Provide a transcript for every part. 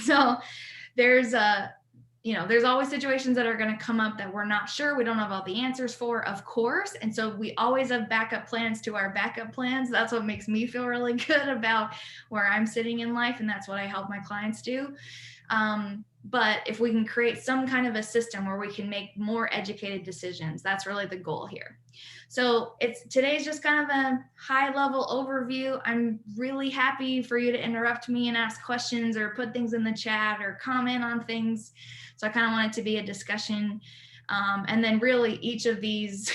So there's there's always situations that are going to come up that we're not sure, we don't have all the answers for, of course. And so we always have backup plans to our backup plans. That's what makes me feel really good about where I'm sitting in life. And that's what I help my clients do. But if we can create some kind of a system where we can make more educated decisions, that's really the goal here. So today's just kind of a high level overview. I'm really happy for you to interrupt me and ask questions or put things in the chat or comment on things. So I kind of want it to be a discussion. And then really each of these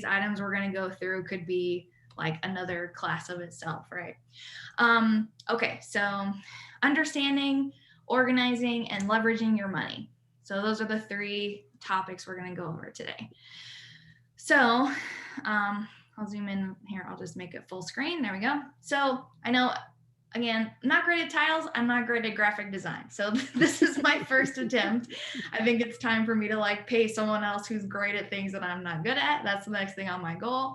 items we're going to go through could be like another class of itself, right? Okay, so understanding, organizing, and leveraging your money. So those are the 3 topics we're going to go over today. So I'll zoom in here. I'll just make it full screen. There we go. So I know, again, I'm not great at titles. I'm not great at graphic design. So this is my first attempt. I think it's time for me to like pay someone else who's great at things that I'm not good at. That's the next thing on my goal.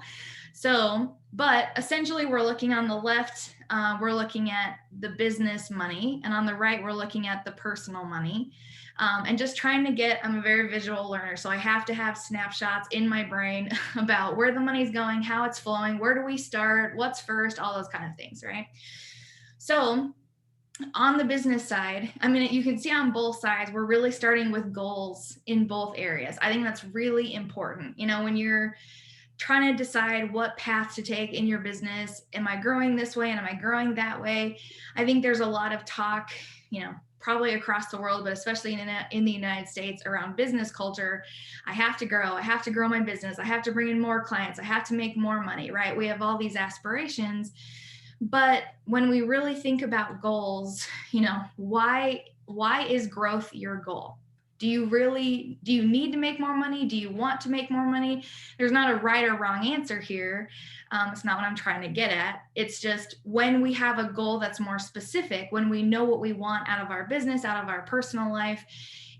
So, but essentially we're looking on the left, we're looking at the business money, and on the right, we're looking at the personal money. And just trying to get, I'm a very visual learner, so I have to have snapshots in my brain about where the money's going, how it's flowing, where do we start, what's first, all those kind of things, right? So on the business side, I mean, you can see on both sides, we're really starting with goals in both areas. I think that's really important. When you're trying to decide what path to take in your business, am I growing this way and am I growing that way? I think there's a lot of talk, probably across the world, but especially in the United States around business culture. I have to grow my business. I have to bring in more clients. I have to make more money, right? We have all these aspirations. But when we really think about goals, why is growth your goal? Do you need to make more money? Do you want to make more money? There's not a right or wrong answer here. It's not what I'm trying to get at. It's just when we have a goal that's more specific, when we know what we want out of our business, out of our personal life,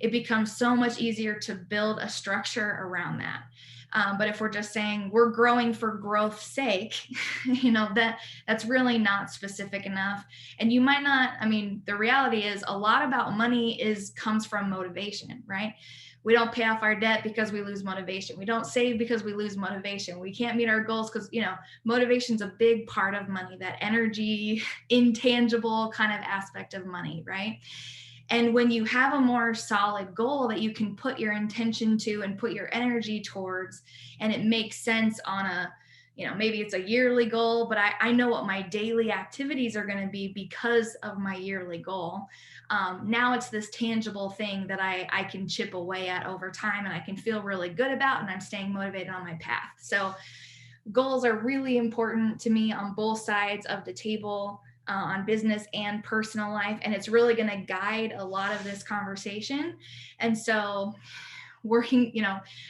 it becomes so much easier to build a structure around that. But if we're just saying we're growing for growth's sake, that's really not specific enough. And you might not, the reality is a lot about money comes from motivation, right? We don't pay off our debt because we lose motivation. We don't save because we lose motivation. We can't meet our goals because, motivation's a big part of money, that energy, intangible kind of aspect of money, right? And when you have a more solid goal that you can put your intention to and put your energy towards, and it makes sense on a, maybe it's a yearly goal, but I know what my daily activities are going to be because of my yearly goal. Now it's this tangible thing that I can chip away at over time and I can feel really good about, and I'm staying motivated on my path. So goals are really important to me on both sides of the table. On business and personal life. And it's really going to guide a lot of this conversation. And so working,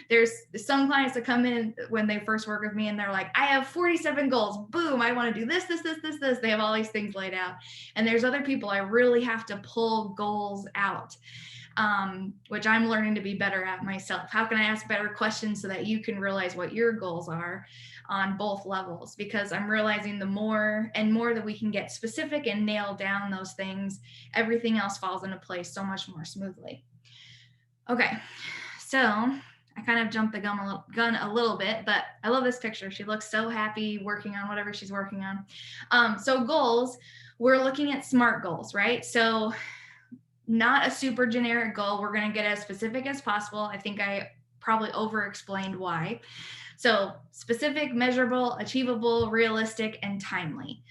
there's some clients that come in when they first work with me and they're like, I have 47 goals. Boom. I want to do this. They have all these things laid out. And there's other people I really have to pull goals out. Which I'm learning to be better at myself. How can I ask better questions so that you can realize what your goals are on both levels? Because I'm realizing the more and more that we can get specific and nail down those things, everything else falls into place so much more smoothly. Okay, so I kind of jumped the gun a little bit, but I love this picture. She looks so happy working on whatever she's working on. So goals, we're looking at SMART goals, right? So not a super generic goal. We're going to get as specific as possible. I think I probably over-explained why. So specific, measurable, achievable, realistic, and timely.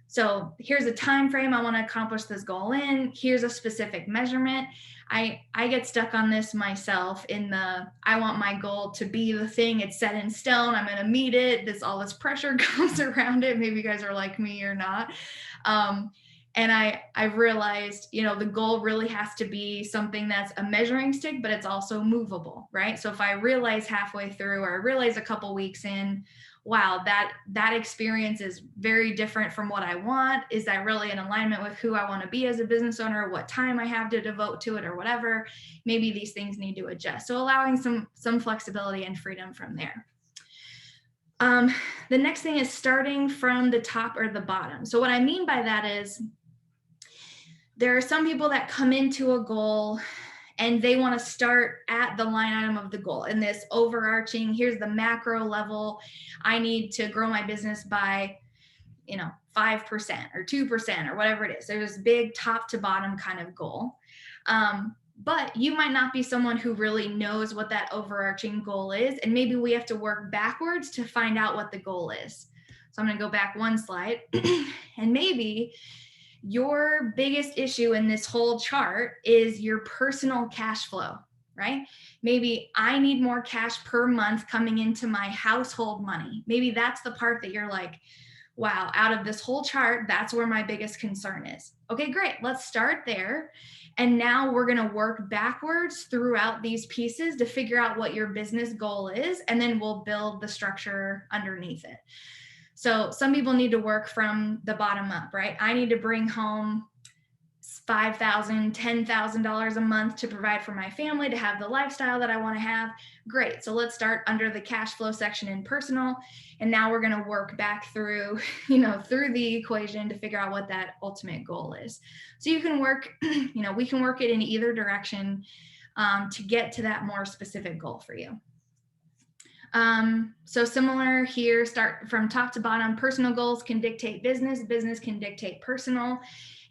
So here's a time frame I want to accomplish this goal in. Here's a specific measurement. I get stuck on this myself in I want my goal to be the thing. It's set in stone. I'm going to meet it. All this pressure comes around it. Maybe you guys are like me or not. And I've realized, the goal really has to be something that's a measuring stick, but it's also movable, right? So if I realize halfway through or I realize a couple weeks in, wow, that experience is very different from what I want. Is that really in alignment with who I want to be as a business owner, what time I have to devote to it or whatever? Maybe these things need to adjust. So allowing some flexibility and freedom from there. The next thing is starting from the top or the bottom. So what I mean by that is there are some people that come into a goal and they want to start at the line item of the goal in this overarching, here's the macro level. I need to grow my business by, 5% or 2% or whatever it is. There's this big top to bottom kind of goal. But you might not be someone who really knows what that overarching goal is. And maybe we have to work backwards to find out what the goal is. So I'm going to go back one slide. And maybe your biggest issue in this whole chart is your personal cash flow, right? Maybe I need more cash per month coming into my household money. Maybe that's the part that you're like, wow, out of this whole chart, that's where my biggest concern is. Okay, great. Let's start there. And now we're going to work backwards throughout these pieces to figure out what your business goal is. And then we'll build the structure underneath it. So some people need to work from the bottom up, right? I need to bring home $5,000, $10,000 a month to provide for my family, to have the lifestyle that I want to have. Great. So let's start under the cash flow section in personal. And now we're going to work back through, through the equation to figure out what that ultimate goal is. So you can work, we can work it in either direction to get to that more specific goal for you. So similar here, start from top to bottom. Personal goals can dictate business, business can dictate personal,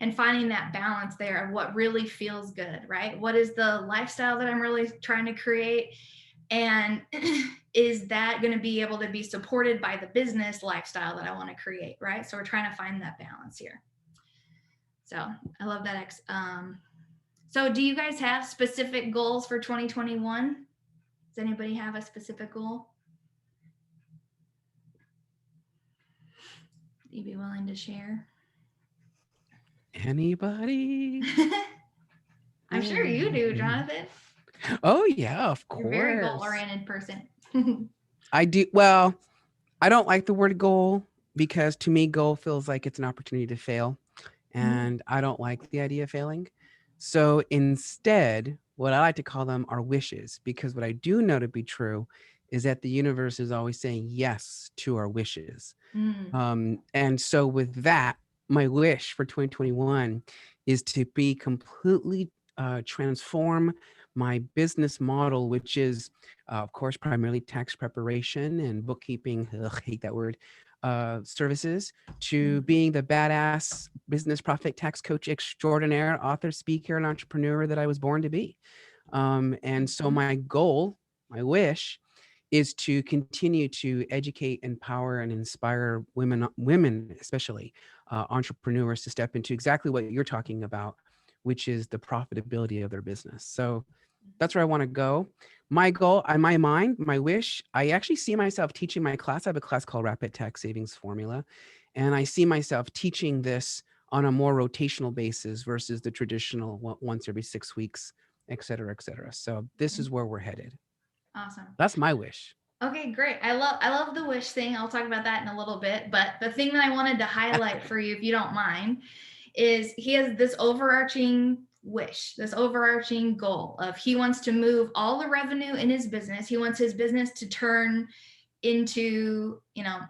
and finding that balance there of what really feels good, right? What is the lifestyle that I'm really trying to create? And is that going to be able to be supported by the business lifestyle that I want to create, right? So we're trying to find that balance here. So I love that. So do you guys have specific goals for 2021? Does anybody have a specific goal? You be willing to share? Anybody? I'm sure you do, Jonathan. Oh yeah, of course. You're a very goal-oriented person. I do. Well, I don't like the word goal because to me, goal feels like it's an opportunity to fail. And I don't like the idea of failing. So instead, what I like to call them are wishes, because what I do know to be true is that the universe is always saying yes to our wishes. And so with that, my wish for 2021 is to be completely transform my business model, which is, of course, primarily tax preparation and bookkeeping. Ugh, hate that word. Services, to being the badass business profit tax coach extraordinaire, author, speaker, and entrepreneur that I was born to be. And so my goal, my wish, is to continue to educate, empower, and inspire women especially entrepreneurs to step into exactly what you're talking about, which is the profitability of their business. So that's where I want to go. My goal, in my mind, my wish, I actually see myself teaching my class. I have a class called Rapid Tax Savings Formula, and I see myself teaching this on a more rotational basis versus the traditional once every 6 weeks, et cetera, et cetera. So this is where we're headed. Awesome. That's my wish. Okay, great. I love the wish thing. I'll talk about that in a little bit. But the thing that I wanted to highlight for you, if you don't mind, is he has this overarching wish, this overarching goal of he wants to move all the revenue in his business. He wants his business to turn into,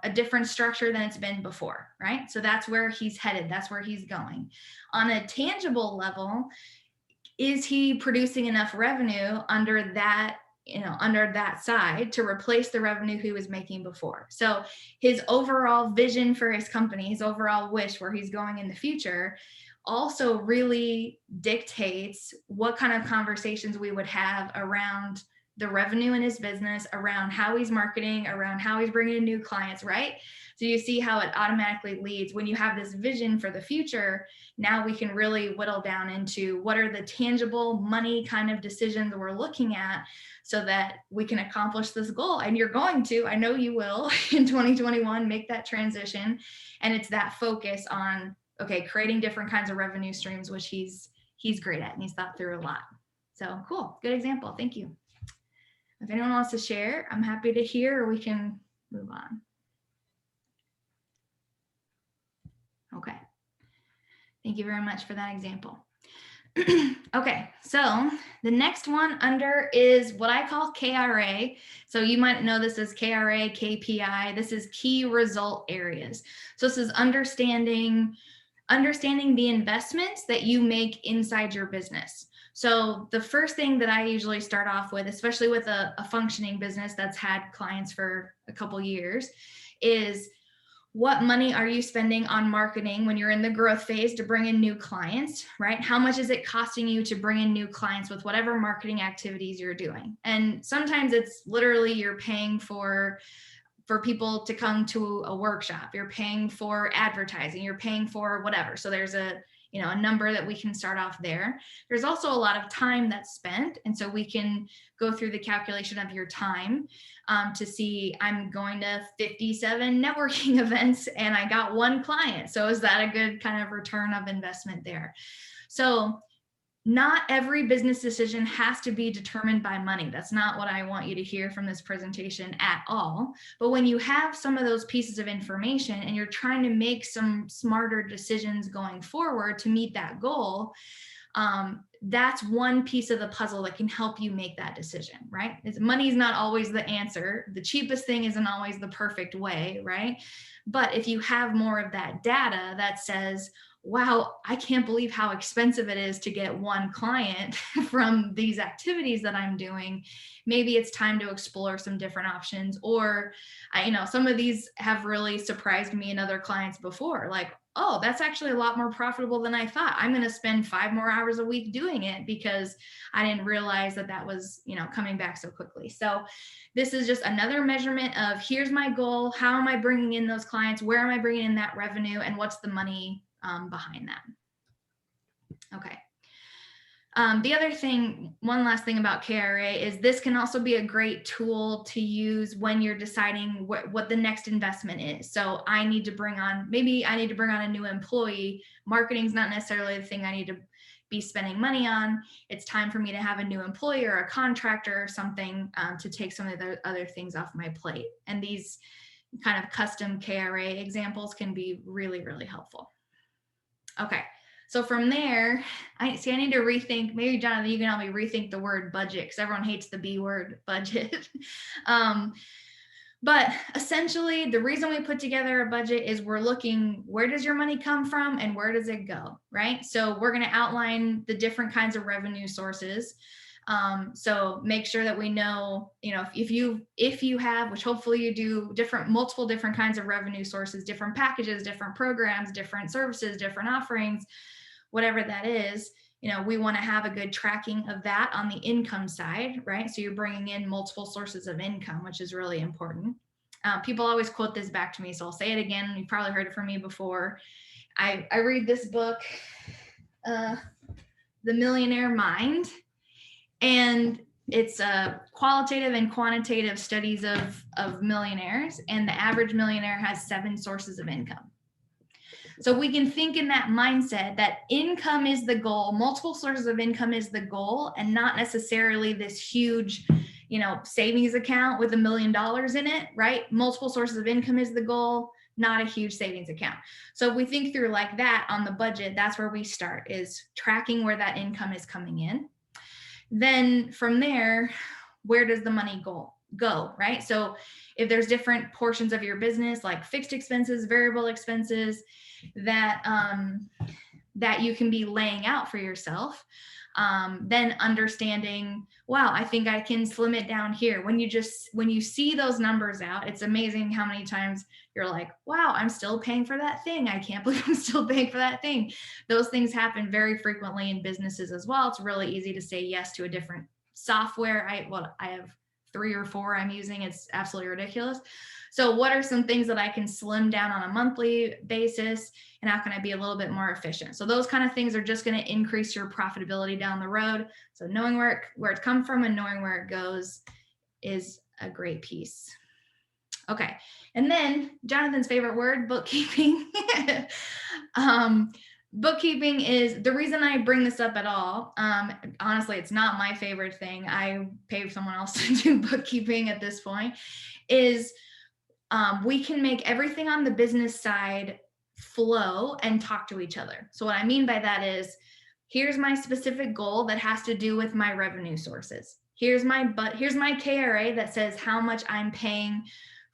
a different structure than it's been before, right? So that's where he's headed. That's where he's going. On a tangible level, is he producing enough revenue under that side to replace the revenue he was making before? So his overall vision for his company, his overall wish where he's going in the future, also really dictates what kind of conversations we would have around the revenue in his business, around how he's marketing, around how he's bringing in new clients, right? So you see how it automatically leads. When you have this vision for the future, now we can really whittle down into what are the tangible money kind of decisions we're looking at so that we can accomplish this goal. And you're going to, I know you will, in 2021, make that transition. And it's that focus on, okay, creating different kinds of revenue streams, which he's great at and he's thought through a lot. So cool, good example. Thank you. If anyone wants to share, I'm happy to hear, or we can move on. Okay. Thank you very much for that example. Okay, so the next one under is what I call KRA. So you might know this as KRA, KPI. This is key result areas. So this is understanding understanding the investments that you make inside your business. So the first thing that I usually start off with, especially with a functioning business that's had clients for a couple years, is what money are you spending on marketing when you're in the growth phase to bring in new clients, right? How much is it costing you to bring in new clients with whatever marketing activities you're doing? And sometimes it's literally you're paying for people to come to a workshop, you're paying for advertising, you're paying for whatever. So there's a number that we can start off there. There's also a lot of time that's spent. And so we can go through the calculation of your time to see, I'm going to 57 networking events and I got one client. So is that a good kind of return of investment there? So not every business decision has to be determined by money. That's not what I want you to hear from this presentation at all. But when you have some of those pieces of information and you're trying to make some smarter decisions going forward to meet that goal, that's one piece of the puzzle that can help you make that decision, right? Money is not always the answer. The cheapest thing isn't always the perfect way, right? But if you have more of that data that says, wow, I can't believe how expensive it is to get one client from these activities that I'm doing, maybe it's time to explore some different options. Or, some of these have really surprised me and other clients before, like, oh, that's actually a lot more profitable than I thought. I'm going to spend 5 more hours a week doing it because I didn't realize that was, coming back so quickly. So this is just another measurement of, here's my goal. How am I bringing in those clients? Where am I bringing in that revenue? And what's the money behind that? Okay. The other thing, one last thing about KRA is this can also be a great tool to use when you're deciding what the next investment is. So I need to bring on a new employee. Marketing is not necessarily the thing I need to be spending money on. It's time for me to have a new employee or a contractor or something to take some of the other things off my plate. And these kind of custom KRA examples can be really, really helpful. Okay. So from there, I need to rethink, maybe Jonathan, you can help me rethink the word budget because everyone hates the B word, budget. But essentially the reason we put together a budget is we're looking, where does your money come from and where does it go, right? So we're going to outline the different kinds of revenue sources. So make sure that we know, if you have, which hopefully you do, multiple different kinds of revenue sources, different packages, different programs, different services, different offerings, whatever that is, we want to have a good tracking of that on the income side, right? So you're bringing in multiple sources of income, which is really important. People always quote this back to me, so I'll say it again. You've probably heard it from me before. I read this book, The Millionaire Mind, and it's qualitative and quantitative studies of millionaires, and the average millionaire has 7 sources of income. So we can think in that mindset that income is the goal, multiple sources of income is the goal, and not necessarily this huge, savings account with $1 million in it, right? Multiple sources of income is the goal, not a huge savings account. So if we think through like that on the budget, that's where we start, is tracking where that income is coming in. Then from there, where does the money go, right? So if there's different portions of your business, like fixed expenses, variable expenses, that you can be laying out for yourself, then understanding, wow, I think I can slim it down here. When you see those numbers out, it's amazing how many times you're like, wow, I'm still paying for that thing. I can't believe I'm still paying for that thing. Those things happen very frequently in businesses as well. It's really easy to say yes to a different software. I have 3 or 4 I'm using. It's absolutely ridiculous. So what are some things that I can slim down on a monthly basis, and how can I be a little bit more efficient? So those kind of things are just going to increase your profitability down the road. So knowing where it's come from and knowing where it goes is a great piece. Okay. And then Jonathan's favorite word, bookkeeping. Bookkeeping is the reason I bring this up at all. Honestly, it's not my favorite thing. I pay someone else to do bookkeeping at this point. Is we can make everything on the business side flow and talk to each other. So what I mean by that is, here's my specific goal that has to do with my revenue sources. Here's my KRA that says how much I'm paying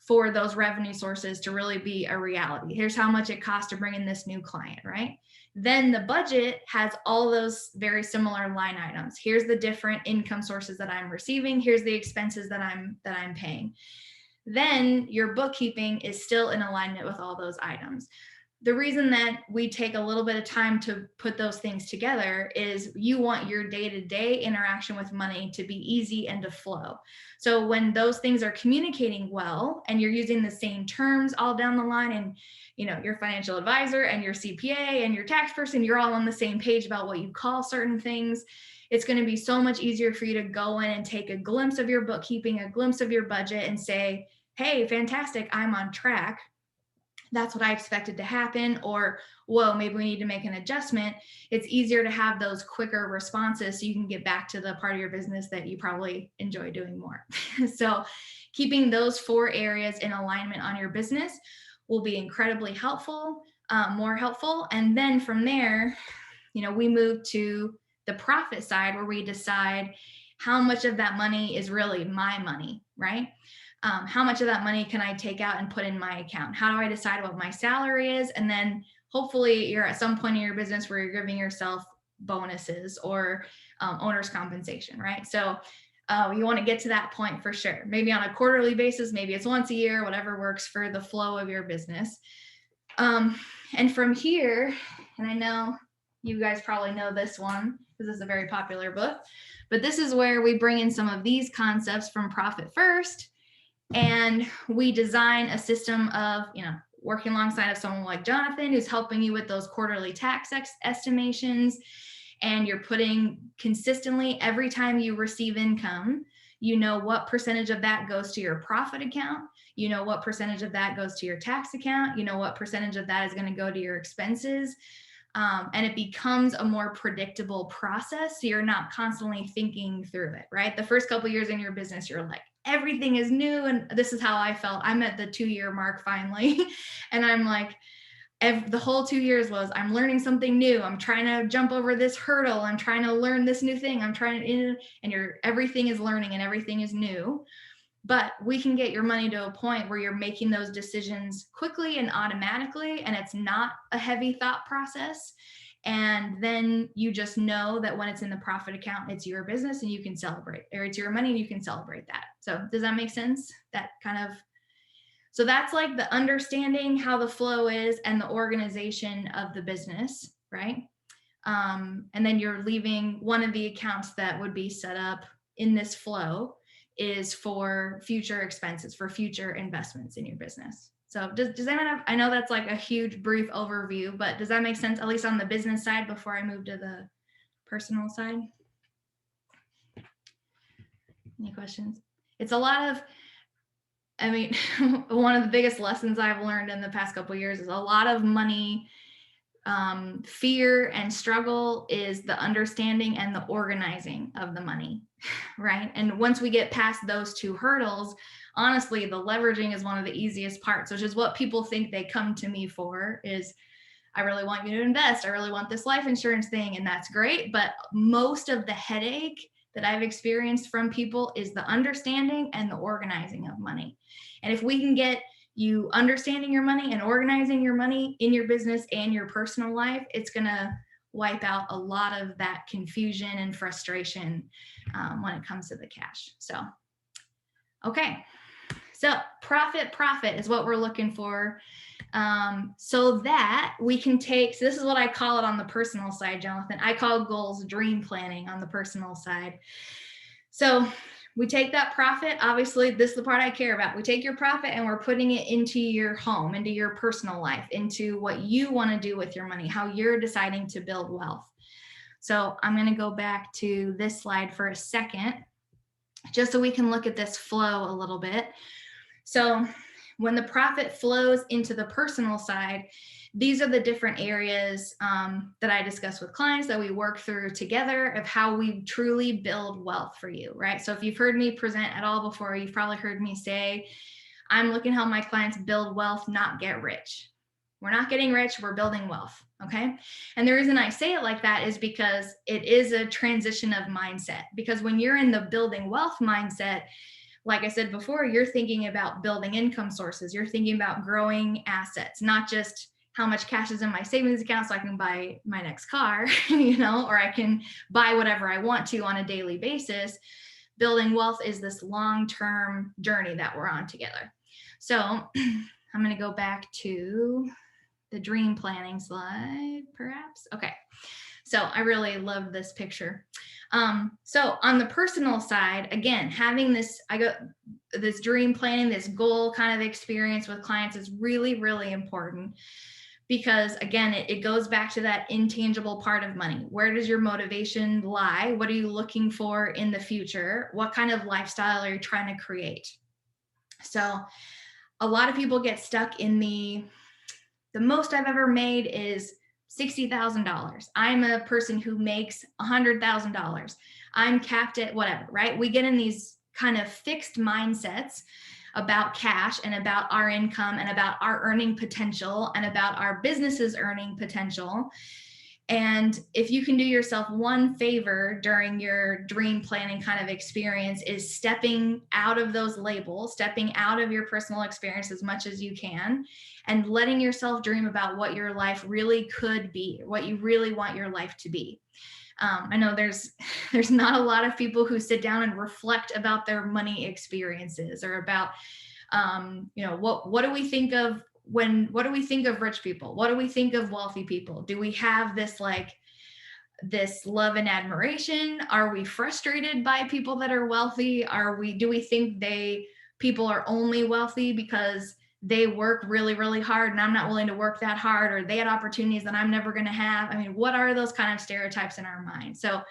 for those revenue sources to really be a reality. Here's how much it costs to bring in this new client, right? Then the budget has all those very similar line items. Here's the different income sources that I'm receiving. Here's the expenses that I'm paying. Then your bookkeeping is still in alignment with all those items. The reason that we take a little bit of time to put those things together is you want your day-to-day interaction with money to be easy and to flow. So when those things are communicating well and you're using the same terms all down the line, and your financial advisor and your CPA and your tax person, you're all on the same page about what you call certain things, it's going to be so much easier for you to go in and take a glimpse of your bookkeeping, a glimpse of your budget, and say, hey, fantastic, I'm on track. That's what I expected to happen. Or, whoa, maybe we need to make an adjustment. It's easier to have those quicker responses so you can get back to the part of your business that you probably enjoy doing more. So keeping those 4 areas in alignment on your business will be incredibly helpful, more helpful. And then from there, we move to the profit side, where we decide how much of that money is really my money, right? How much of that money can I take out and put in my account? How do I decide what my salary is? And then hopefully you're at some point in your business where you're giving yourself bonuses or owner's compensation, right? So you want to get to that point for sure. Maybe on a quarterly basis, maybe it's once a year, whatever works for the flow of your business. And from here, and I know you guys probably know this one because it's a very popular book, but this is where we bring in some of these concepts from Profit First. And we design a system of, working alongside of someone like Jonathan, who's helping you with those quarterly tax estimations. And you're putting consistently, every time you receive income, what percentage of that goes to your profit account. What percentage of that goes to your tax account. What percentage of that is going to go to your expenses. And it becomes a more predictable process. So you're not constantly thinking through it, right? The first couple of years in your business, you're like, everything is new. And this is how I felt. I'm at the 2-year mark finally. And I'm like, the whole 2 years was, I'm learning something new. I'm trying to jump over this hurdle. I'm trying to learn this new thing. And everything is learning and everything is new. But we can get your money to a point where you're making those decisions quickly and automatically, and it's not a heavy thought process. And then you just know that when it's in the profit account, it's your business and you can celebrate, or it's your money and you can celebrate that. So does that make sense? So that's like the understanding how the flow is and the organization of the business, right? And then you're leaving one of the accounts that would be set up in this flow is for future expenses, for future investments in your business. So does anyone have, I know that's like a huge brief overview, but does that make sense, at least on the business side, before I move to the personal side? Any questions? It's a lot of, one of the biggest lessons I've learned in the past couple of years is a lot of money fear and struggle is the understanding and the organizing of the money, right? And once we get past those 2 hurdles, honestly, the leveraging is one of the easiest parts, which is what people think they come to me for is, I really want you to invest. I really want this life insurance thing. And that's great. But most of the headache that I've experienced from people is the understanding and the organizing of money. And if we can get you understanding your money and organizing your money in your business and your personal life, it's going to wipe out a lot of that confusion and frustration when it comes to the cash. So, okay. So profit is what we're looking for. So that we can take, so this is what I call it on the personal side, Jonathan. I call goals dream planning on the personal side. So we take that profit, obviously this is the part I care about. We take your profit and we're putting it into your home, into your personal life, into what you want to do with your money, how you're deciding to build wealth. So I'm going to go back to this slide for a second, just so we can look at this flow a little bit. So when the profit flows into the personal side, these are the different areas that I discuss with clients that we work through together of how we truly build wealth for you, right? So if you've heard me present at all before, you've probably heard me say, I'm looking how my clients build wealth, not get rich. We're not getting rich, we're building wealth, okay? And the reason I say it like that is because it is a transition of mindset. Because when you're in the building wealth mindset, like I said before, you're thinking about building income sources. You're thinking about growing assets, not just how much cash is in my savings account so I can buy my next car, or I can buy whatever I want to on a daily basis. Building wealth is this long-term journey that we're on together. So I'm going to go back to the dream planning slide, perhaps. Okay. So I really love this picture. So on the personal side, again, having this dream planning, this goal kind of experience with clients is really, really important, because again, it goes back to that intangible part of money. Where does your motivation lie? What are you looking for in the future? What kind of lifestyle are you trying to create? So a lot of people get stuck in the most I've ever made is $60,000. I'm a person who makes $100,000. I'm capped at whatever, right? We get in these kind of fixed mindsets about cash and about our income and about our earning potential and about our business's earning potential. And if you can do yourself one favor during your dream planning kind of experience, is stepping out of those labels, stepping out of your personal experience as much as you can, and letting yourself dream about what your life really could be, what you really want your life to be. I know there's not a lot of people who sit down and reflect about their money experiences, or about, what do we think of what do we think of rich people? What do we think of wealthy people? Do we have this love and admiration? Are we frustrated by people that are wealthy? Do we think people are only wealthy because they work really, really hard and I'm not willing to work that hard, or they had opportunities that I'm never going to have? I mean, what are those kind of stereotypes in our mind? So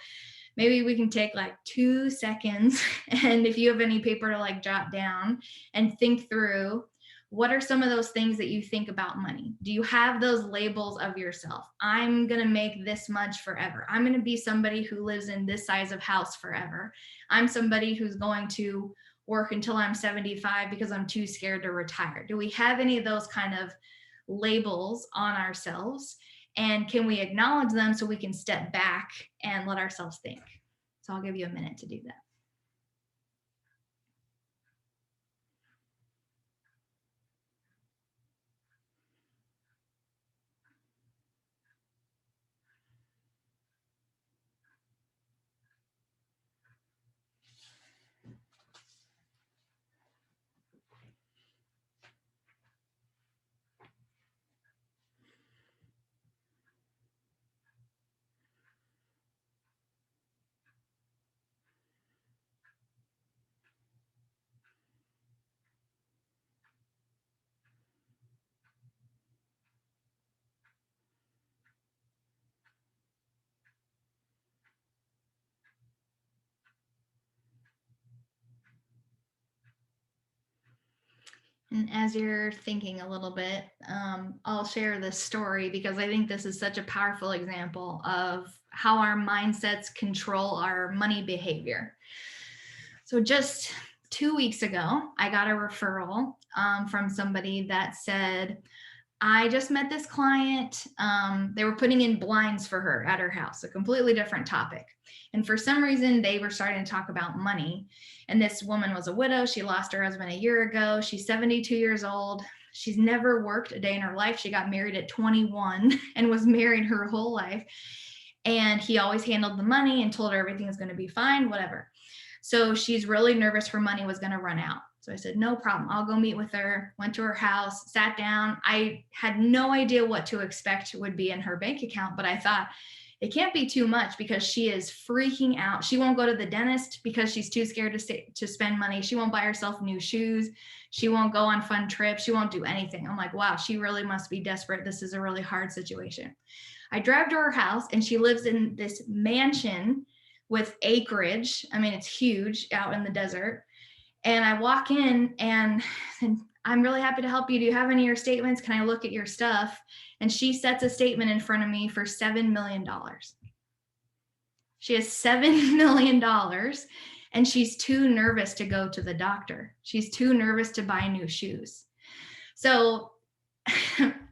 maybe we can take 2 seconds, and if you have any paper to jot down and think through, what are some of those things that you think about money? Do you have those labels of yourself? I'm going to make this much forever. I'm going to be somebody who lives in this size of house forever. I'm somebody who's going to work until I'm 75 because I'm too scared to retire. Do we have any of those kind of labels on ourselves? And can we acknowledge them so we can step back and let ourselves think? So I'll give you a minute to do that. And as you're thinking a little bit, I'll share this story because I think this is such a powerful example of how our mindsets control our money behavior. So just 2 weeks ago, I got a referral from somebody that said, I just met this client. They were putting in blinds for her at her house, a completely different topic. And for some reason, they were starting to talk about money. And this woman was a widow. She lost her husband a year ago. She's 72 years old. She's never worked a day in her life. She got married at 21 and was married her whole life. And he always handled the money and told her everything is going to be fine, whatever. So she's really nervous her money was going to run out. So I said, no problem. I'll go meet with her. Went to her house, sat down. I had no idea what to expect would be in her bank account, but I thought it can't be too much because she is freaking out. She won't go to the dentist because she's too scared to spend money. She won't buy herself new shoes. She won't go on fun trips. She won't do anything. I'm like, wow, she really must be desperate. This is a really hard situation. I drive to her house and she lives in this mansion with acreage. I mean, it's huge out in the desert. And I walk in and I'm really happy to help you. Do you have any of your statements? Can I look at your stuff? And she sets a statement in front of me for $7 million. She has $7 million and she's too nervous to go to the doctor. She's too nervous to buy new shoes. So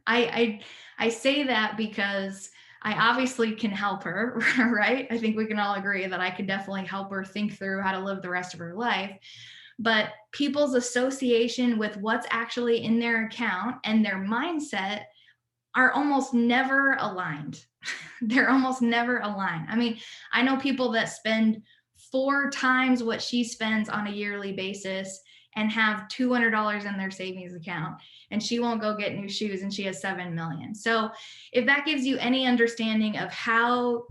I say that because I obviously can help her, right? I think we can all agree that I could definitely help her think through how to live the rest of her life. but people's association with what's actually in their account and their mindset are almost never aligned. They're almost never aligned. I mean, I know people that spend 4 times what she spends on a yearly basis and have $200 in their savings account, and she won't go get new shoes and she has 7 million. So if that gives you any understanding of how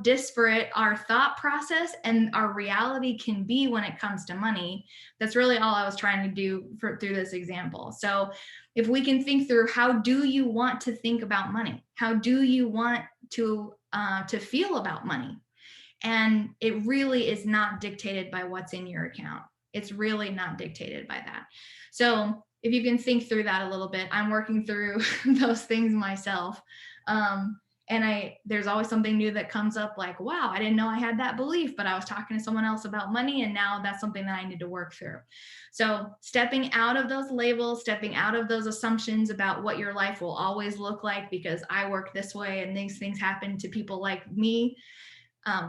disparate our thought process and our reality can be when it comes to money, that's really all I was trying to do through this example. So if we can think through, how do you want to think about money? How do you want to feel about money? And it really is not dictated by what's in your account. It's really not dictated by that. So if you can think through that a little bit, I'm working through those things myself. And there's always something new that comes up, like, wow, I didn't know I had that belief, but I was talking to someone else about money, and now that's something that I need to work through. So stepping out of those labels, stepping out of those assumptions about what your life will always look like, because I work this way and these things happen to people like me.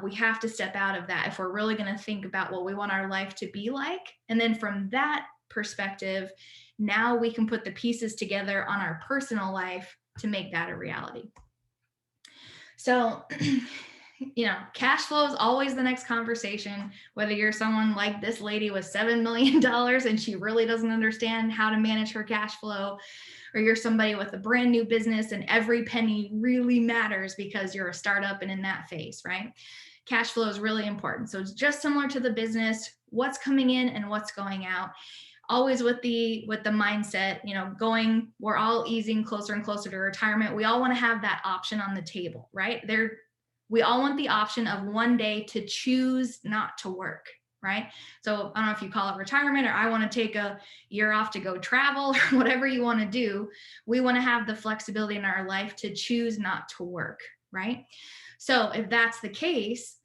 We have to step out of that if we're really going to think about what we want our life to be like. And then from that perspective, now we can put the pieces together on our personal life to make that a reality. So, cash flow is always the next conversation, whether you're someone like this lady with $7 million and she really doesn't understand how to manage her cash flow, or you're somebody with a brand new business and every penny really matters because you're a startup and in that phase, right? Cash flow is really important. So it's just similar to the business, what's coming in and what's going out. Always with the mindset, we're all easing closer and closer to retirement. We all want to have that option on the table, right? We all want the option of one day to choose not to work, right? So I don't know if you call it retirement, or I want to take a year off to go travel, or whatever you want to do. We want to have the flexibility in our life to choose not to work, right? So if that's the case,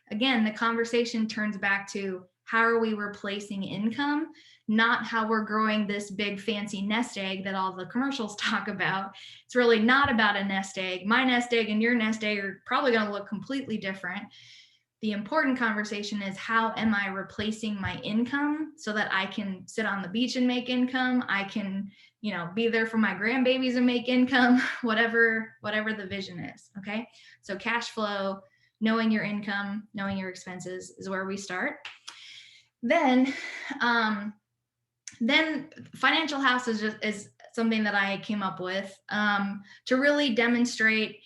again, the conversation turns back to, how are we replacing income? Not how we're growing this big fancy nest egg that all the commercials talk about. It's really not about a nest egg. My nest egg and your nest egg are probably going to look completely different. The important conversation is, how am I replacing my income so that I can sit on the beach and make income? I can, be there for my grandbabies and make income, whatever the vision is. Okay. So cash flow, knowing your income, knowing your expenses is where we start. Then financial house is something that I came up with to really demonstrate,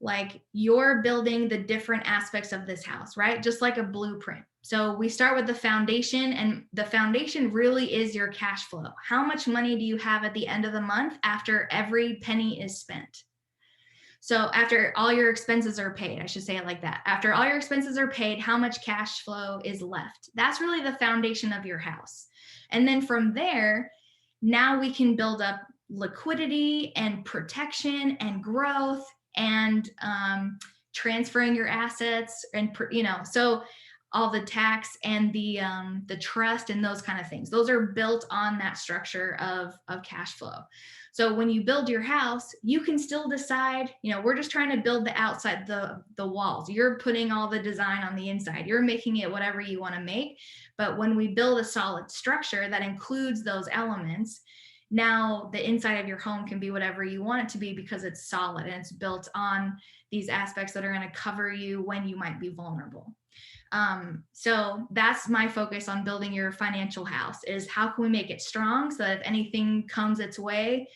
like, you're building the different aspects of this house, right? Just like a blueprint. So we start with the foundation, and the foundation really is your cash flow. How much money do you have at the end of the month after every penny is spent? So after all your expenses are paid, I should say it like that. After all your expenses are paid, how much cash flow is left? That's really the foundation of your house. And then from there, now we can build up liquidity and protection and growth and transferring your assets, and so all the tax and the trust and those kind of things. Those are built on that structure of cash flow. So when you build your house, you can still decide, we're just trying to build the outside, the walls. You're putting all the design on the inside. You're making it whatever you want to make. But when we build a solid structure that includes those elements, now the inside of your home can be whatever you want it to be, because it's solid and it's built on these aspects that are going to cover you when you might be vulnerable. So that's my focus on building your financial house, is how can we make it strong so that if anything comes its way,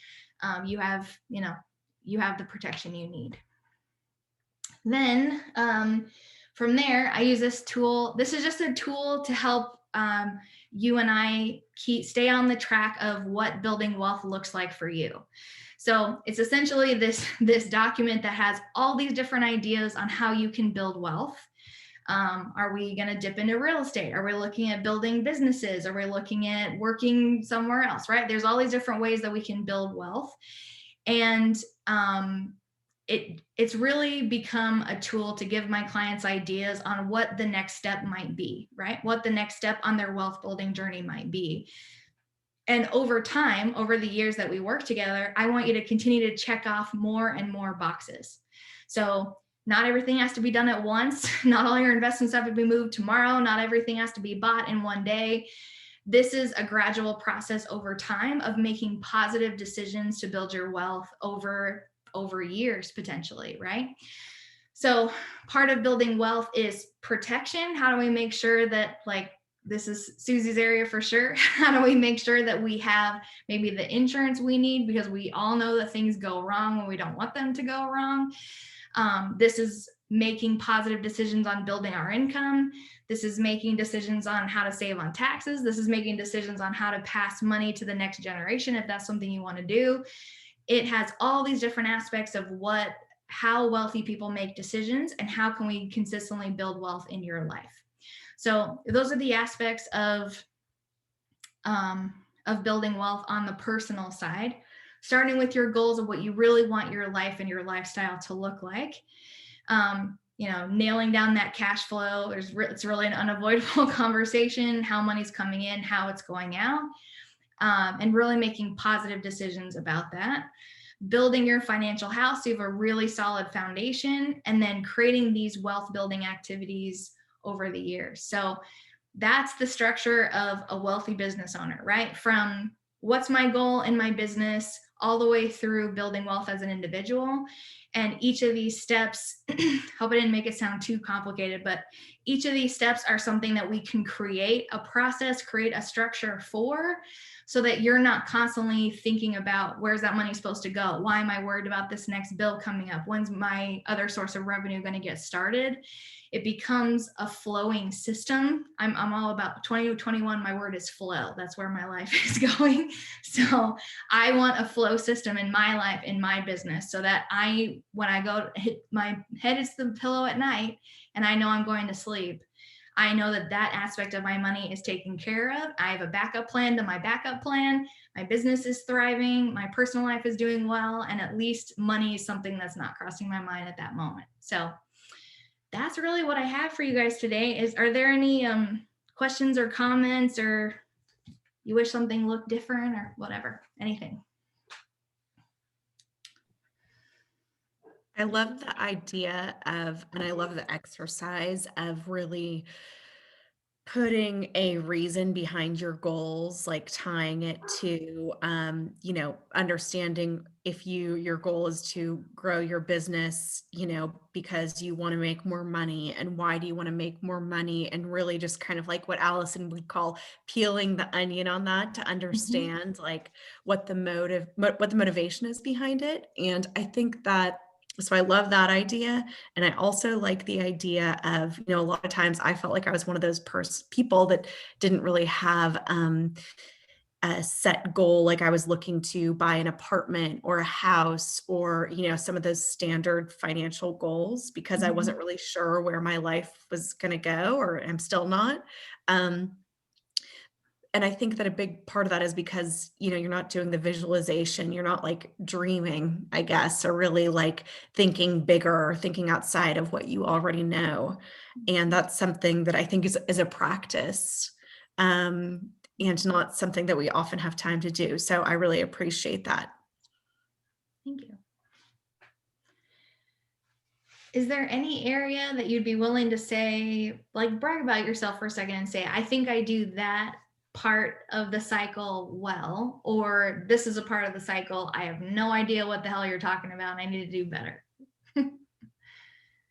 you have the protection you need. Then from there, I use this tool. This is just a tool to help you and I stay on the track of what building wealth looks like for you. So it's essentially this document that has all these different ideas on how you can build wealth. Are we going to dip into real estate? Are we looking at building businesses? Are we looking at working somewhere else, right? There's all these different ways that we can build wealth. And it's really become a tool to give my clients ideas on what the next step might be, right? What the next step on their wealth building journey might be. And over time, over the years that we work together, I want you to continue to check off more and more boxes. So not everything has to be done at once. Not all your investments have to be moved tomorrow. Not everything has to be bought in one day. This is a gradual process over time of making positive decisions to build your wealth over years potentially, right? So part of building wealth is protection. How do we make sure that, like, this is Susie's area for sure. How do we make sure that we have maybe the insurance we need, because we all know that things go wrong when we don't want them to go wrong. This is making positive decisions on building our income. This is making decisions on how to save on taxes. This is making decisions on how to pass money to the next generation if that's something you want to do. It has all these different aspects of how wealthy people make decisions and how can we consistently build wealth in your life. So those are the aspects of building wealth on the personal side, starting with your goals of what you really want your life and your lifestyle to look like. Nailing down that cash flow. It's really an unavoidable conversation, how money's coming in, how it's going out, and really making positive decisions about that. Building your financial house so you have a really solid foundation, and then creating these wealth building activities over the years. So that's the structure of a wealthy business owner, right? From what's my goal in my business all the way through building wealth as an individual. And each of these steps, hope I didn't make it sound too complicated, but each of these steps are something that we can create a process, create a structure for, so that you're not constantly thinking about where's that money supposed to go? Why am I worried about this next bill coming up? When's my other source of revenue going to get started? It becomes a flowing system. I'm all about 2021. My word is flow. That's where my life is going. So I want a flow system in my life, in my business, so that when I go hit my head is the pillow at night and I know I'm going to sleep, I know that aspect of my money is taken care of. I have a backup plan to my backup plan. My business is thriving. My personal life is doing well. And at least money is something that's not crossing my mind at that moment. So that's really what I have for you guys today. Are there any questions or comments, or you wish something looked different or whatever, anything? I love the idea of, and I love the exercise of really putting a reason behind your goals, like tying it to, understanding if your goal is to grow your business, because you want to make more money, and why do you want to make more money? And really just kind of like what Allison would call peeling the onion on that to understand like what the motivation is behind it. And I think that, so I love that idea. And I also like the idea of, a lot of times I felt like I was one of those people that didn't really have a set goal. Like I was looking to buy an apartment or a house, or, some of those standard financial goals, because I wasn't really sure where my life was going to go, or I'm still not. And I think that a big part of that is because, you're not doing the visualization. You're not like dreaming, I guess, or really like thinking bigger or thinking outside of what you already know. And that's something that I think is a practice, and not something that we often have time to do. So I really appreciate that. Thank you. Is there any area that you'd be willing to say, like, brag about yourself for a second and say, I think I do that part of the cycle well, or this is a part of the cycle I have no idea what the hell you're talking about and I need to do better?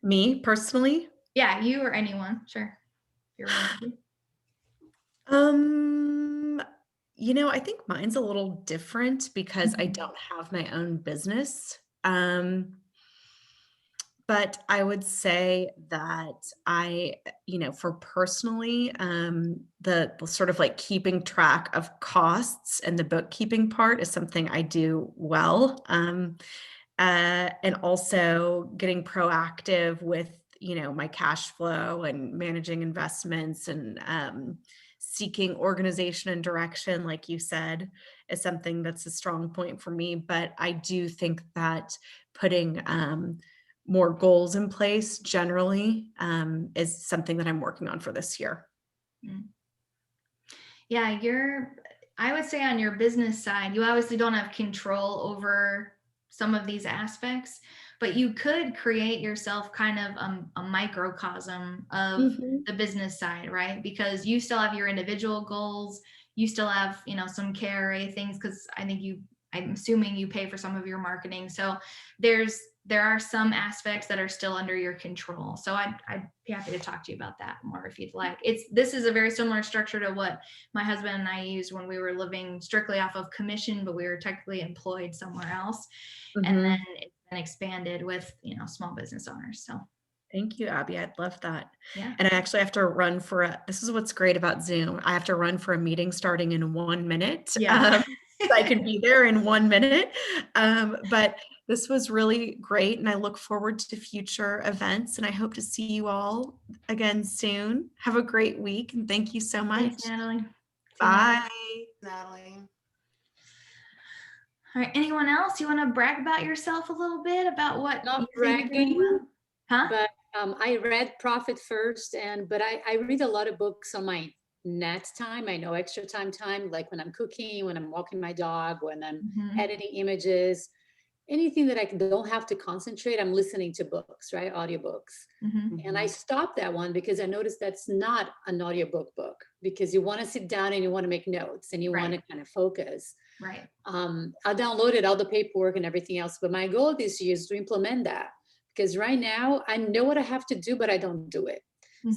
Me personally? Yeah, you or anyone, sure. If you're willing to. I think mine's a little different because I don't have my own business. But I would say that for personally, the sort of like keeping track of costs and the bookkeeping part is something I do well. And also getting proactive with, my cash flow and managing investments, and seeking organization and direction, like you said, is something that's a strong point for me. But I do think that putting more goals in place generally is something that I'm working on for this year. Yeah, I would say on your business side, you obviously don't have control over some of these aspects, but you could create yourself kind of a microcosm of the business side, right? Because you still have your individual goals, you still have, some KRA things, because I'm assuming you pay for some of your marketing. So there are some aspects that are still under your control. So I'd be happy to talk to you about that more if you'd like. This is a very similar structure to what my husband and I used when we were living strictly off of commission, but we were technically employed somewhere else. And then it's been expanded with, small business owners. So Thank you, Abby. I'd love that. yeah. And I actually have to run this is what's great about Zoom. I have to run for a meeting starting in 1 minute. Yeah. I can be there in 1 minute. But this was really great. And I look forward to future events. And I hope to see you all again soon. Have a great week. And thank you so much. Thanks, Natalie. See you, Bye. Natalie. All right. Anyone else? You want to brag about yourself a little bit about what? Not you think you're doing well? bragging, Huh? but I read Profit First, but I read a lot of books on my net time. I know extra time, like when I'm cooking, when I'm walking my dog, when I'm Mhm. editing images, anything that I don't have to concentrate, I'm listening to books, right? Audiobooks. Mhm. And I stopped that one because I noticed that's not an audiobook book, because you want to sit down and you want to make notes and you want Right. to kind of focus. Right. I downloaded all the paperwork and everything else, but my goal this year is to implement that, because right now I know what I have to do, but I don't do it.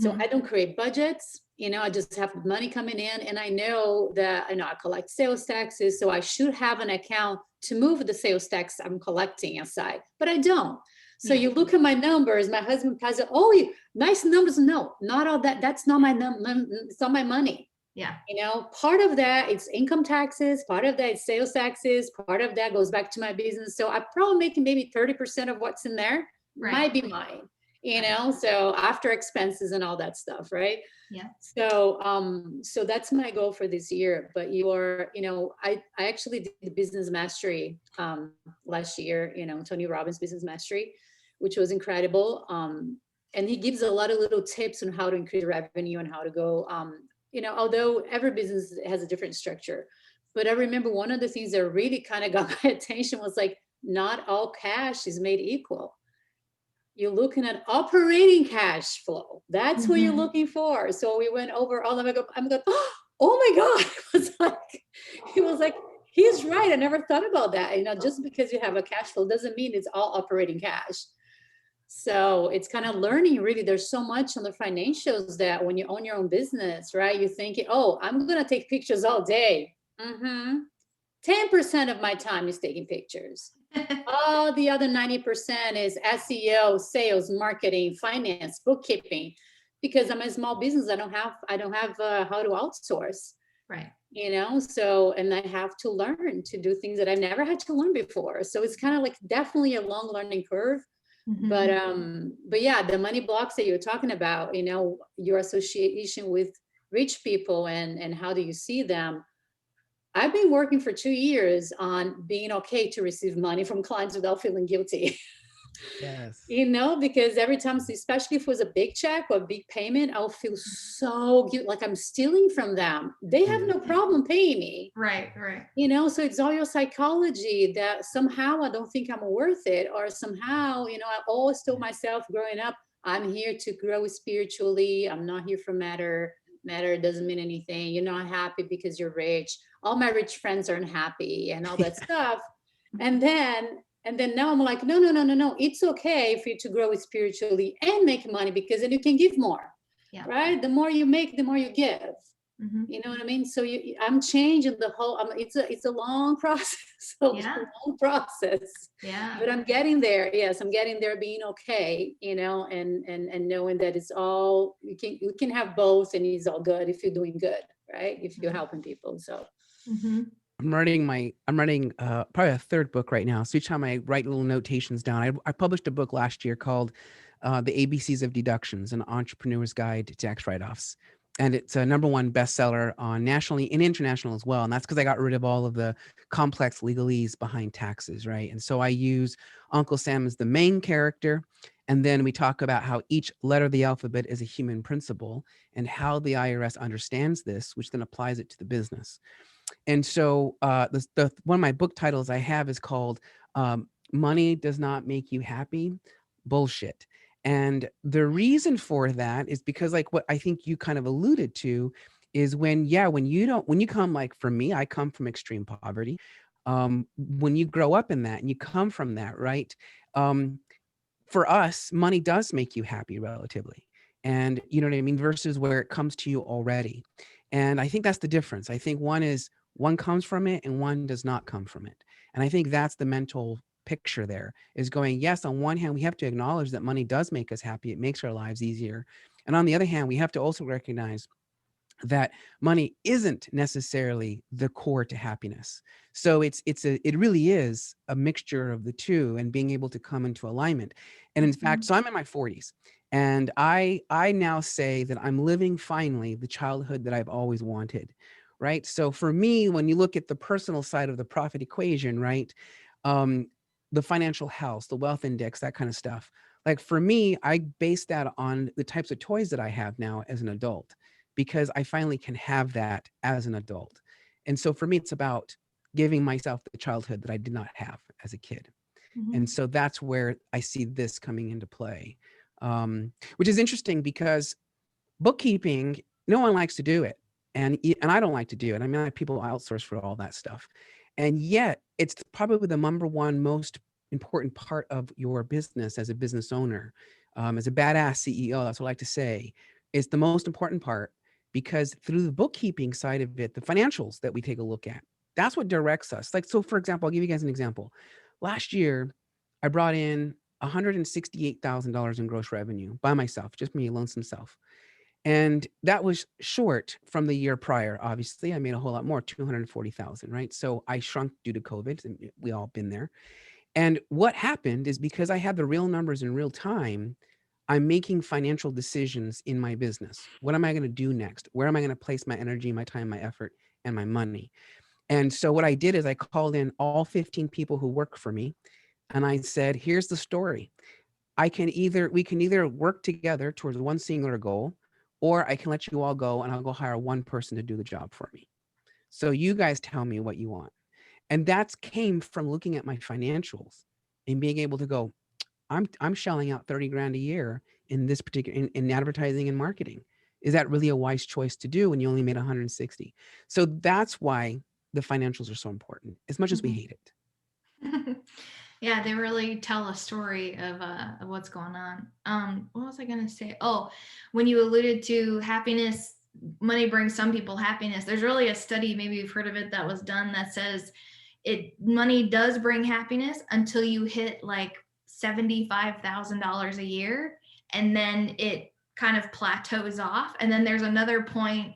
So Mhm. I don't create budgets. I just have money coming in, and I know that I collect sales taxes, so I should have an account to move the sales tax I'm collecting aside, but I don't. So Yeah. you look at my numbers. My husband has it. Oh, nice numbers. No, not all that. That's not my it's not my money. Yeah. Part of that it's income taxes, part of that is sales taxes, part of that goes back to my business. So I'm probably making maybe 30% of what's in there Right. might be mine, so after expenses and all that stuff, right? Yeah. So that's my goal for this year. But I actually did the business mastery last year, Tony Robbins business mastery, which was incredible. And he gives a lot of little tips on how to increase revenue and how to go, although every business has a different structure. But I remember one of the things that really kind of got my attention was like, not all cash is made equal. You're looking at operating cash flow. That's what you're Mhm. looking for. So we went over all of it. I'm going, oh my God. He was like, he's right. I never thought about that. Just because you have a cash flow doesn't mean it's all operating cash. So it's kind of learning, really. There's so much on the financials that when you own your own business, right? You're thinking, oh, I'm going to take pictures all day. 10% of my time is taking pictures. All the other 90% is SEO, sales, marketing, finance, bookkeeping, because I'm a small business. I don't have how to outsource. Right. So, and I have to learn to do things that I never had to learn before. So it's kind of like definitely a long learning curve. Mhm. But yeah, the money blocks that you're talking about, your association with rich people and how do you see them? I've been working for 2 years on being okay to receive money from clients without feeling guilty. Yes. Because every time, especially if it was a big check or a big payment, I'll feel so guilty, like I'm stealing from them. They have no problem paying me. Right. Right. So it's all your psychology that somehow I don't think I'm worth it, or somehow, I always told myself growing up, I'm here to grow spiritually. I'm not here for matter. Matter doesn't mean anything. You're not happy because you're rich. All my rich friends aren't happy and all that stuff. And then now I'm like, no. It's okay for you to grow spiritually and make money, because then you can give more. Yeah. Right? The more you make, the more you give. Mhm. You know what I mean? So I'm changing the whole. It's a long process. Yeah. Long process. Yeah. But I'm getting there. Yes, I'm getting there. Being okay, and knowing that it's all you can have both, and it's all good if you're doing good, right? If you're helping people. So. Mhm. I'm writing probably a third book right now. So each time I write little notations down, I published a book last year called The ABCs of Deductions, an entrepreneur's guide to tax write-offs. And it's a #1 bestseller on nationally and international as well. And that's because I got rid of all of the complex legalese behind taxes, right? And so I use Uncle Sam as the main character. And then we talk about how each letter of the alphabet is a human principle and how the IRS understands this, which then applies it to the business. And so the one of my book titles I have is called Money Does Not Make You Happy, Bullshit. And the reason for that is because, like what I think you kind of alluded to, is when you come, like for me, I come from extreme poverty. When you grow up in that and you come from that, right? Um, for us, money does make you happy relatively. And you know what I mean? Versus where it comes to you already. And I think that's the difference. I think one comes from it and one does not come from it. And I think that's the mental picture there, is going, yes, on one hand, we have to acknowledge that money does make us happy. It makes our lives easier. And on the other hand, we have to also recognize that money isn't necessarily the core to happiness. So it really is a mixture of the two, and being able to come into alignment. And in fact, so I'm in my 40s, and I now say that I'm living finally the childhood that I've always wanted. Right. So for me, when you look at the personal side of the profit equation, right, um, the financial health, the wealth index, that kind of stuff. Like for me, I base that on the types of toys that I have now as an adult, because I finally can have that as an adult. And so for me, it's about giving myself the childhood that I did not have as a kid. And so that's where I see this coming into play, which is interesting because bookkeeping, no one likes to do it. And I don't like to do it. I mean, I have people outsource for all that stuff. And yet it's probably the number one most important part of your business as a business owner, as a badass CEO. That's what I like to say. It's the most important part, because through the bookkeeping side of it, the financials that we take a look at, that's what directs us. Like, so for example, I'll give you guys an example. Last year, I brought in $168,000 in gross revenue by myself, just me, lonesome self. And that was short from the year prior. Obviously, I made a whole lot more, 240,000, right? So I shrunk due to COVID, and we all been there. And what happened is, because I had the real numbers in real time, I'm making financial decisions in my business. What am I going to do next? Where am I going to place my energy, my time, my effort, and my money? And so what I did is I called in all 15 people who work for me, and I said, here's the story. We can either work together towards one singular goal, or I can let you all go and I'll go hire one person to do the job for me. So you guys tell me what you want. And that came from looking at my financials and being able to go, I'm shelling out 30 grand a year in this particular in advertising and marketing. Is that really a wise choice to do when you only made 160? So that's why the financials are so important, as much as we hate it. Yeah, they really tell a story of what's going on. What was I going to say? Oh, when you alluded to happiness, money brings some people happiness. There's really a study, maybe you've heard of it, that was done that says money does bring happiness until you hit like $75,000 a year, and then it kind of plateaus off. And then there's another point,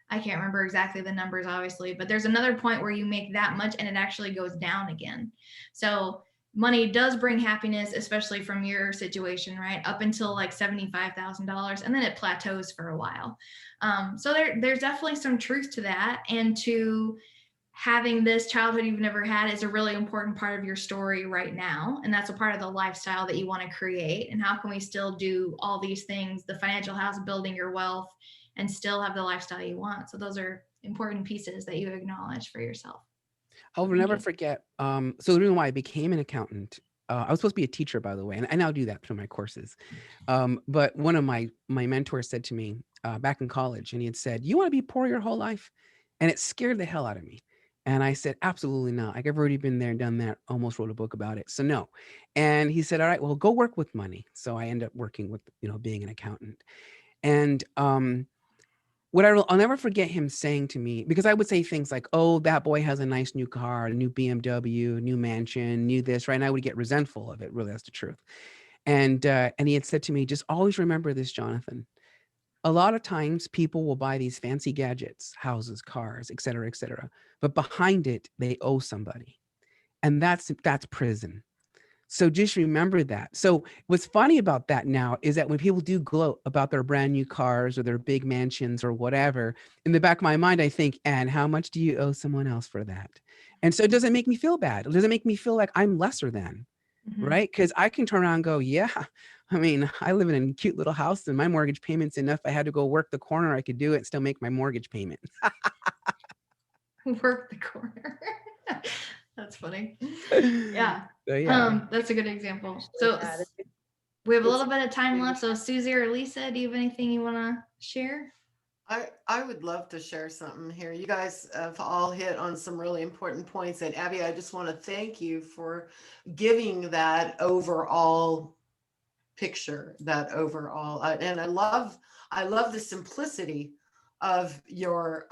I can't remember exactly the numbers, obviously, but there's another point where you make that much and it actually goes down again. So money does bring happiness, especially from your situation, right? Up until like $75,000, and then it plateaus for a while. So there's definitely some truth to that. And to having this childhood you've never had is a really important part of your story right now. And that's a part of the lifestyle that you want to create. And how can we still do all these things, the financial house, building your wealth, and still have the lifestyle you want? So those are important pieces that you acknowledge for yourself. I'll never forget. So the reason why I became an accountant, I was supposed to be a teacher, by the way, and I now do that through my courses. But one of my mentors said to me back in college, and he had said, "You want to be poor your whole life?" And it scared the hell out of me. And I said, "Absolutely not. Like, I've already been there, done that, almost wrote a book about it. So no." And he said, "All right, well, go work with money." So I ended up working with, being an accountant. And I'll never forget him saying to me, because I would say things like, "Oh, that boy has a nice new car, a new BMW, new mansion, new this," right? And I would get resentful of it. Really, that's the truth. And he had said to me, "Just always remember this, Jonathan. A lot of times people will buy these fancy gadgets, houses, cars, et cetera, but behind it, they owe somebody. And that's prison. So just remember that." So what's funny about that now is that when people do gloat about their brand new cars or their big mansions or whatever, in the back of my mind, I think, "And how much do you owe someone else for that?" And so it doesn't make me feel bad. It doesn't make me feel like I'm lesser than, right? Because I can turn around and go, "Yeah, I mean, I live in a cute little house and my mortgage payment's enough. If I had to go work the corner, I could do it and still make my mortgage payment." Work the corner. That's funny. Yeah. So, yeah. That's a good example. So we have a little bit of time left. So Susie or Lisa, do you have anything you want to share? I would love to share something here. You guys have all hit on some really important points. And Abby, I just want to thank you for giving that overall picture, that overall, and I love the simplicity of your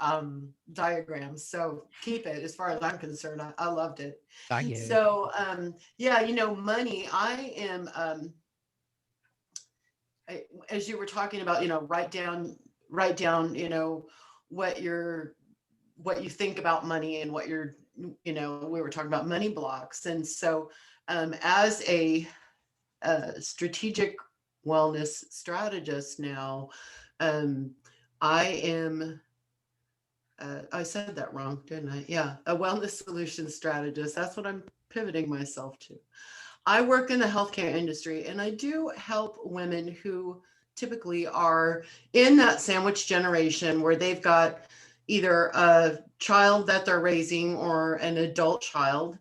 diagrams. So keep it. As far as I'm concerned, I loved it. I get it. So yeah, money. I am as you were talking about, write down, what you're what you think about money and what you're, we were talking about money blocks. And so as a strategic wellness strategist now, um, I am, I said that wrong, didn't I? Yeah, a wellness solution strategist. That's what I'm pivoting myself to. I work in the healthcare industry and I do help women who typically are in that sandwich generation where they've got either a child that they're raising or an adult child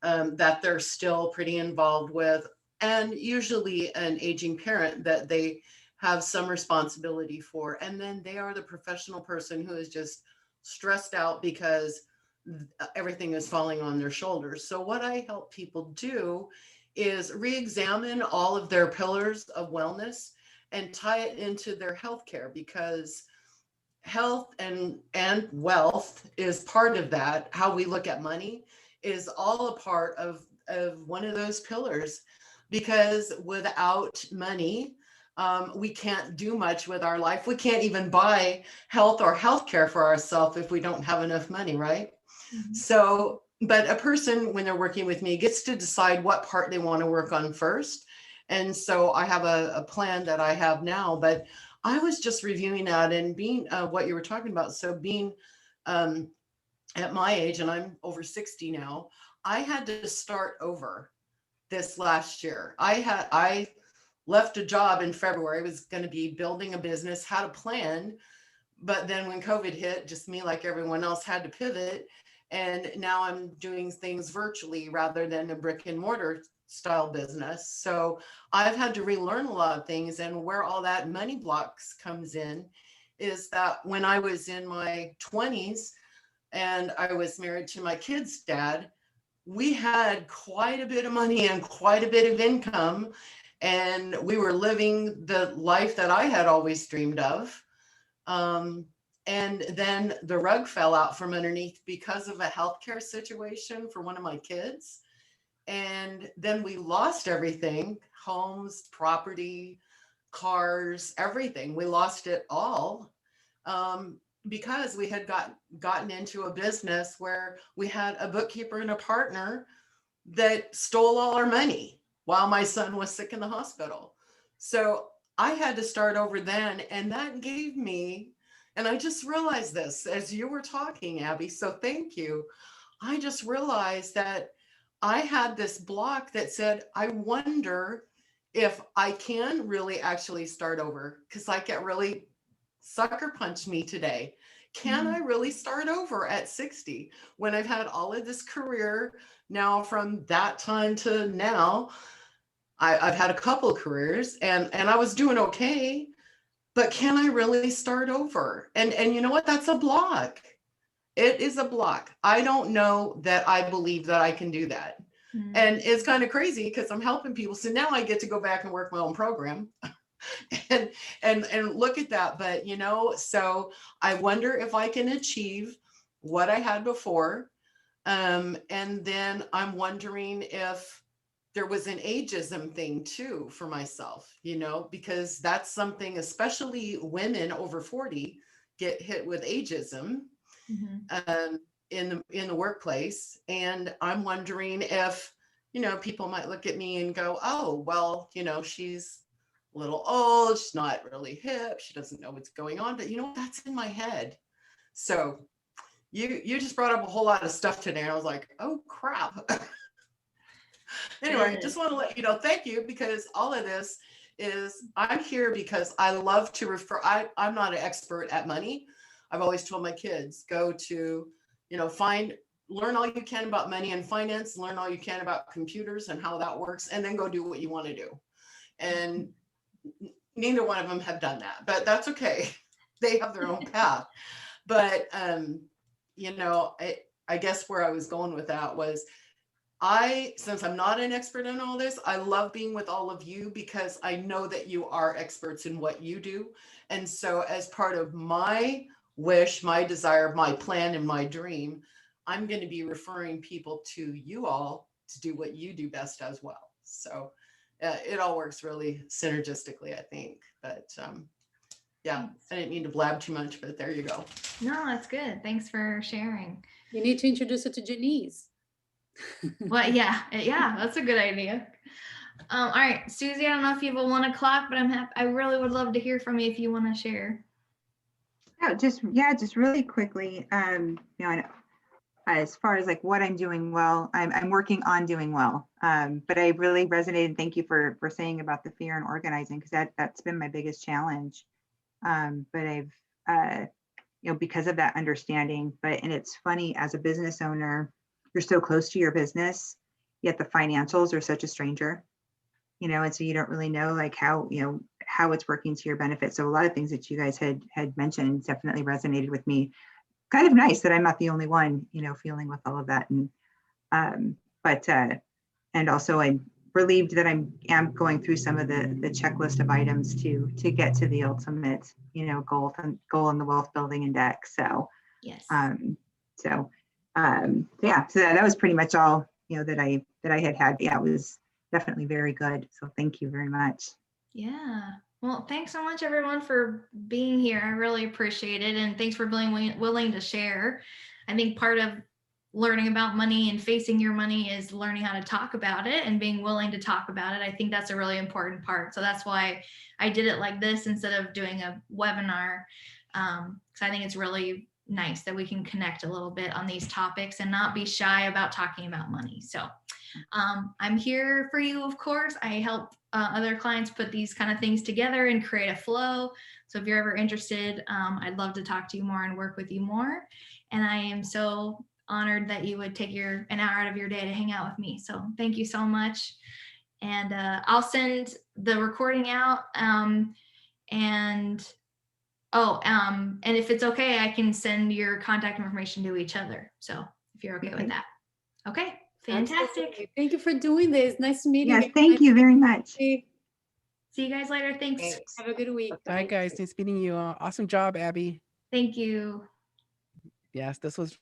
that they're still pretty involved with, and usually an aging parent that they have some responsibility for. And then they are the professional person who is just stressed out because everything is falling on their shoulders. So, what I help people do is re-examine all of their pillars of wellness and tie it into their healthcare, because health and wealth is part of that. How we look at money is all a part of one of those pillars, because without money, we can't do much with our life. We can't even buy health or healthcare for ourselves if we don't have enough money, right? Mhm. So, but a person, when they're working with me, gets to decide what part they want to work on first. And so I have a plan that I have now, but I was just reviewing that and being what you were talking about. So, being um, at my age, and I'm over 60 now, I had to start over this last year. I left a job in February, was going to be building a business, had a plan, but then when COVID hit, just me like everyone else had to pivot. And now I'm doing things virtually rather than a brick and mortar style business. So I've had to relearn a lot of things. And where all that money blocks comes in is that when I was in my 20s and I was married to my kid's dad, we had quite a bit of money and quite a bit of income. And we were living the life that I had always dreamed of. Um, and then the rug fell out from underneath because of a healthcare situation for one of my kids. And then we lost everything: homes, property, cars, everything. We lost it all because we had gotten into a business where we had a bookkeeper and a partner that stole all our money while my son was sick in the hospital. So I had to start over then. And that gave me, and I just realized this as you were talking, Abby. So thank you. I just realized that I had this block that said, I wonder if I can really actually start over, because I get really sucker punched me today. Can I really start over at 60 when I've had all of this career now from that time to now? I've had a couple of careers and I was doing okay, but can I really start over? And you know what? That's a block. It is a block. I don't know that I believe that I can do that. Mhm. And it's kind of crazy because I'm helping people. So now I get to go back and work my own program and and look at that. But so I wonder if I can achieve what I had before. And then I'm wondering if there was an ageism thing too for myself, because that's something, especially women over 40 get hit with ageism Mhm. in the workplace. And I'm wondering if, people might look at me and go, oh, well, she's a little old, she's not really hip, she doesn't know what's going on. But that's in my head. So you just brought up a whole lot of stuff today. And I was like, oh crap. Anyway, just want to let you know, thank you, because all of this is, I'm here because I love to refer. I'm not an expert at money. I've always told my kids, go to, learn all you can about money and finance, learn all you can about computers and how that works, and then go do what you want to do. And neither one of them have done that, but that's okay. they have their own path. But, you know, I guess where I was going with that was since I'm not an expert in all this, I love being with all of you because I know that you are experts in what you do. And so as part of my wish, my desire, my plan, and my dream, I'm going to be referring people to you all to do what you do best as well. So it all works really synergistically, I think. But yeah, I didn't mean to blab too much, but there you go. No, that's good. Thanks for sharing. You need to introduce it to Janice. Well, yeah, that's a good idea. All right, Susie, I don't know if you have a 1 o'clock, but I really would love to hear from you if you want to share. Just really quickly, you know, as far as like what I'm doing well, I'm working on doing well. But I really resonated. Thank you for saying about the fear and organizing, because that's been my biggest challenge. But I've you know, because of that understanding. And it's funny, as a business owner, you're so close to your business, yet the financials are such a stranger. You know, and so you don't really know like how, you know, how it's working to your benefit. So a lot of things that you guys had mentioned definitely resonated with me. Kind of nice that I'm not the only one, you know, feeling with all of that. And and also I'm relieved that I'm going through some of the checklist of items to get to the ultimate, you know, goal in the wealth building index. So Yes. so that was pretty much all, you know, that I had. Yeah, it was definitely very good. So thank you very much. Yeah. Well, thanks so much, everyone, for being here. I really appreciate it. And thanks for being willing to share. I think part of learning about money and facing your money is learning how to talk about it and being willing to talk about it. I think that's a really important part. So that's why I did it like this instead of doing a webinar. Because I think it's really nice that we can connect a little bit on these topics and not be shy about talking about money. So I'm here for you, of course. I help other clients put these kind of things together and create a flow. So if you're ever interested, I'd love to talk to you more and work with you more. And I am so honored that you would take an hour out of your day to hang out with me. So thank you so much. And I'll send the recording out. And if it's okay, I can send your contact information to each other. So if you're okay with that. Okay. Fantastic. Absolutely. Thank you for doing this. Nice meeting you. Yes, thank you very much. See you guys later. Thanks. Have a good week. Bye, guys. Nice meeting you. Awesome job, Abby. Thank you. Yes, this was